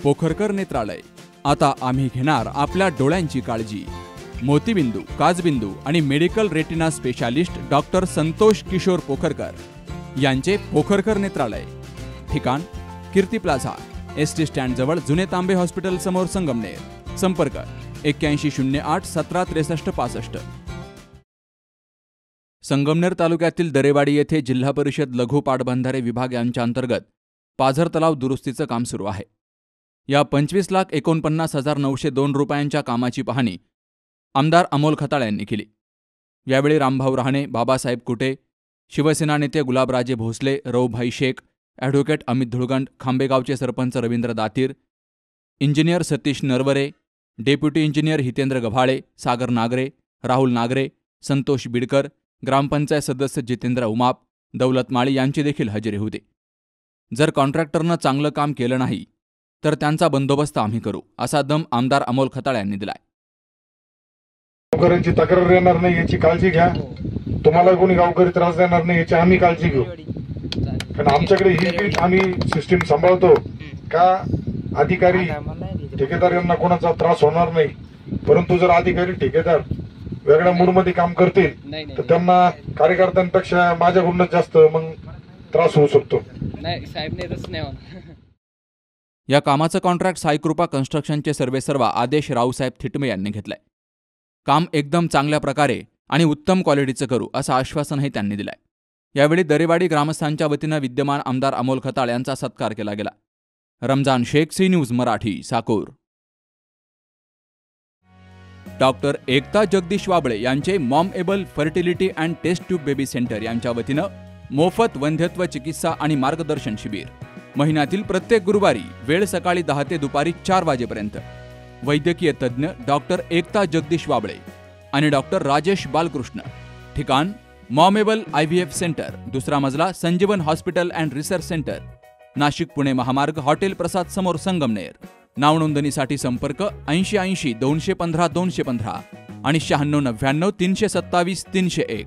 पोखरकर नेत्रालय। आता आम्ही घेणार आपल्या डोळ्यांची काळजी। मोतीबिंदू, काचबिंदू आणि medical retina specialist doctor Santosh Kishor Pokharkar यांचे पोखरकर नेत्रालय। ठिकाण कीर्ती प्लाझा, एसटी स्टँड जवळ, जुने तांबे हॉस्पिटल समोर, संगमनेर। संपर्क 8108 1763 65। संगमनेर तालुक्यातील दरेवाडी येथे जिल्हा परिषद लघु पाटबंधारे विभाग यांच्या अंतर्गत पाझर तलाव दुरुस्तीचं काम सुरू आहे। या 25,49,902 रुपयांच्या कामाची पाहणी आमदार अमोल खताळ यांनी केली। यावेळी रामभाऊ रहाणे, बाबासाहेब कुटे, शिवसेना नेते गुलाबराजे भोसले, रऊभाई शेख, ॲडव्होकेट अमित धुळगंड, खांबेगावचे sarpanch Ravindra Datir, engineer Satish Narware, deputy engineer Hitendra Gavhale, Sagar Nagare, Rahul Nagare, Santosh Bidkar, Gram Panchayat सदस्य जितेंद्र उमाप, दौलत माळी यांची देखील हजेरी होती। जर कॉन्ट्रॅक्टरनं चांगलं काम केलं नाही तर त्यांचा बंदोबस्त आम्ही करू, असा दम आमदार अमोल खताळ यांनी दिलाय। गावकऱ्यांची तक्रार येणार नाही याची काळजी घ्या। तुम्हाला कोणी गावकरी त्रास देणार नाही याची आम्ही काळजी घेऊ। कारण आमच्याकडे ही आम्ही सिस्टीम सांभाळतो का अधिकारी ठेकेदार यांना कोणाचा त्रास होणार नाही। परंतु जर अधिकारी ठेकेदार वेगळ्या मूडमध्ये काम करतील तर त्यांना कार्यकर्त्यांपेक्षा माझ्याकडूनच जास्त मग त्रास होऊ शकतो। या कामाचं कॉन्ट्रॅक्ट साईकृपा कन्स्ट्रक्शनचे सर्वेसर्वा आदेश रावसाहेब थिटमे यांनी घेतलंय। काम एकदम चांगल्या प्रकारे आणि उत्तम क्वालिटीचं करू, असं आश्वासनही त्यांनी दिलंय। यावेळी दरेवाडी ग्रामस्थांच्या वतीनं विद्यमान आमदार अमोल खताळ यांचा सत्कार केला गेला। Ramzan Shaikh, C News Marathi, Sakur. Doctor Ekta Jagdish Wable यांचे Mom Able fertility and test tube baby centre यांच्या वतीनं मोफत वंध्यत्व चिकित्सा आणि मार्गदर्शन शिबिर। महिन्यातील प्रत्येक गुरुवारी, वेळ सकाळी 10 ते दुपारी 4 वाजेपर्यंत। वैद्यकीय तज्ज्ञ डॉक्टर एकता जगदीश वाबळे आणि डॉक्टर राजेश बालकृष्ण। ठिकाण मॉमेबल IVF सेंटर, दुसरा मजला, संजीवन hospital and research centre, Nashik Pune महामार्ग, हॉटेल प्रसाद समोर, संगमनेर। नाव नोंदणीसाठी संपर्क 8080 215 215 आणि 9699 327 301।